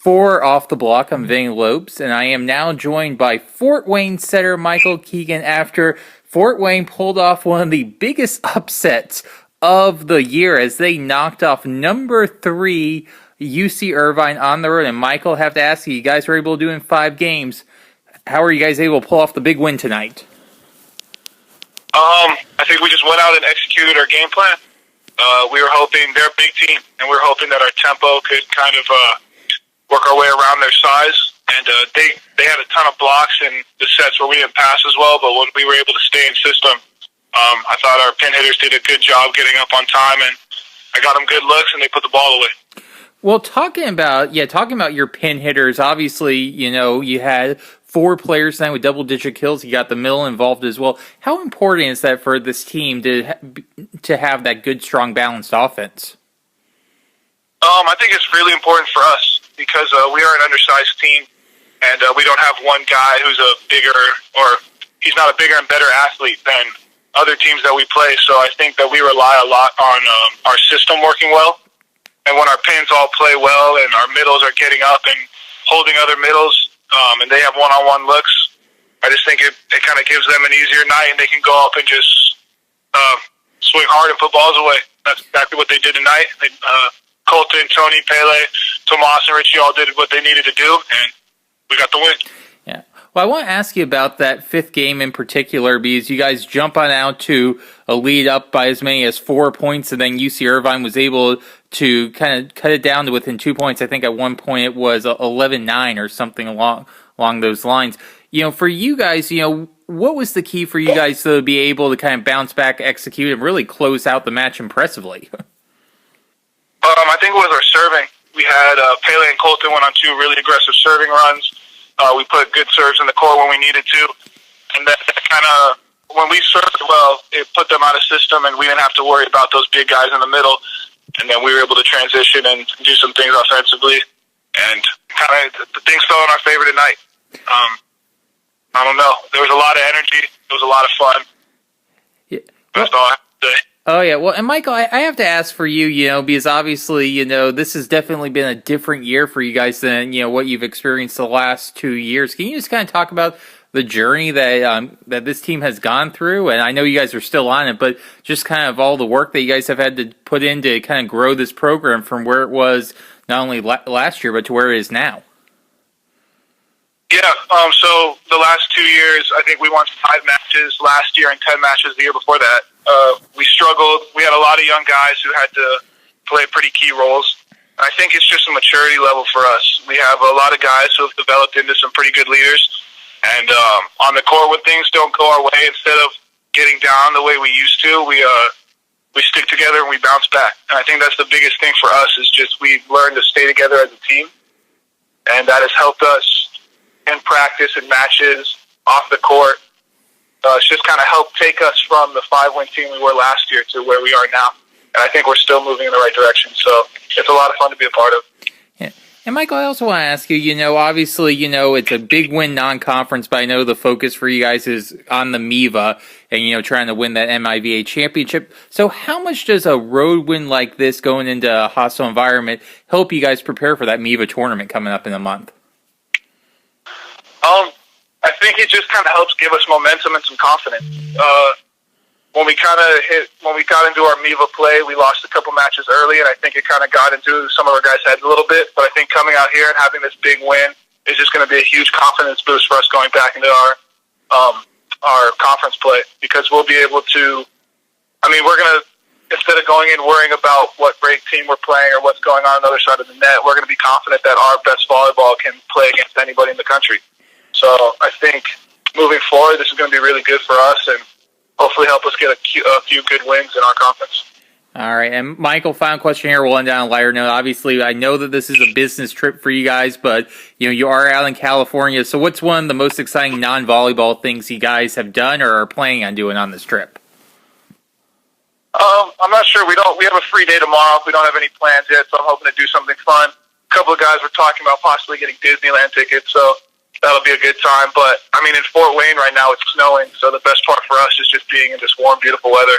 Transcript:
For Off the Block, I'm Vinny Lopes, and I am now joined by Fort Wayne setter Michael Keegan after Fort Wayne pulled off one of the biggest upsets of the year as they knocked off number 3 UC Irvine on the road. And Michael, I have to ask you guys were able to do in 5 games. How are you guys able to pull off the big win tonight? I think we just went out and executed our game plan. We were hoping they're a big team, and we were hoping that our tempo could kind of work our way around their size. And they had a ton of blocks in the sets where we didn't pass as well, but when we were able to stay in system, I thought our pin hitters did a good job getting up on time, and I got them good looks, and they put the ball away. Well, talking about your pin hitters, obviously, you had 4 players tonight with double-digit kills. You got the middle involved as well. How important is that for this team to have that good, strong, balanced offense? I think it's really important for us because we are an undersized team, and we don't have one guy who's he's not a bigger and better athlete than other teams that we play. So I think that we rely a lot on our system working well. And when our pins all play well and our middles are getting up and holding other middles, and they have one-on-one looks, I just think it kind of gives them an easier night, and they can go up and just swing hard and put balls away. That's exactly what they did tonight. Colton, Tony, Pele, Tomas, and Richie all did what they needed to do, and we got the win. Yeah. Well, I want to ask you about that 5th game in particular, because you guys jump on out to a lead up by as many as 4 points, and then UC Irvine was able to kind of cut it down to within 2 points. I think at one point it was 11-9 or something along those lines. For you guys, what was the key for you guys to be able to kind of bounce back, execute, and really close out the match impressively? I think it was our serving. We had Pele and Colton went on 2 really aggressive serving runs. We put good serves in the court when we needed to. And then kind of, when we served well, it put them out of system, and we didn't have to worry about those big guys in the middle. And then we were able to transition and do some things offensively. And kind of, the things fell in our favor tonight. I don't know. There was a lot of energy. It was a lot of fun. Yeah. That's all I have to say. Oh, yeah. Well, and Michael, I have to ask for you, because obviously, this has definitely been a different year for you guys than, what you've experienced the last 2 years. Can you just kind of talk about the journey that this team has gone through? And I know you guys are still on it, but just kind of all the work that you guys have had to put in to kind of grow this program from where it was not only last year, but to where it is now. Yeah, so the last 2 years, I think we won 5 matches last year and 10 matches the year before that. We struggled. We had a lot of young guys who had to play pretty key roles. I think it's just a maturity level for us. We have a lot of guys who have developed into some pretty good leaders. And on the court, when things don't go our way, instead of getting down the way we used to, we stick together and we bounce back. And I think that's the biggest thing for us is just we've learned to stay together as a team. And that has helped us in practice and matches, off the court. It's just kind of helped take us from the 5-win team we were last year to where we are now. And I think we're still moving in the right direction. So it's a lot of fun to be a part of. Yeah. And Michael, I also want to ask you, obviously, it's a big win non-conference, but I know the focus for you guys is on the MIVA and, trying to win that MIVA championship. So how much does a road win like this going into a hostile environment help you guys prepare for that MIVA tournament coming up in a month? I think it just kind of helps give us momentum and some confidence. When we got into our MIVA play, we lost a couple matches early, and I think it kind of got into some of our guys' heads a little bit. But I think coming out here and having this big win is just going to be a huge confidence boost for us going back into our conference play, because we'll be able to. We're going to, instead of going in worrying about what break team we're playing or what's going on the other side of the net, we're going to be confident that our best volleyball can play against anybody in the country. So I think moving forward, this is going to be really good for us and hopefully help us get a few good wins in our conference. All right. And Michael, final question here. We'll end on a lighter note. Obviously, I know that this is a business trip for you guys, but you are out in California. So what's one of the most exciting non-volleyball things you guys have done or are planning on doing on this trip? I'm not sure. We have a free day tomorrow. We don't have any plans yet, so I'm hoping to do something fun. A couple of guys were talking about possibly getting Disneyland tickets, so that'll be a good time. But, in Fort Wayne right now it's snowing, so the best part for us is just being in this warm, beautiful weather.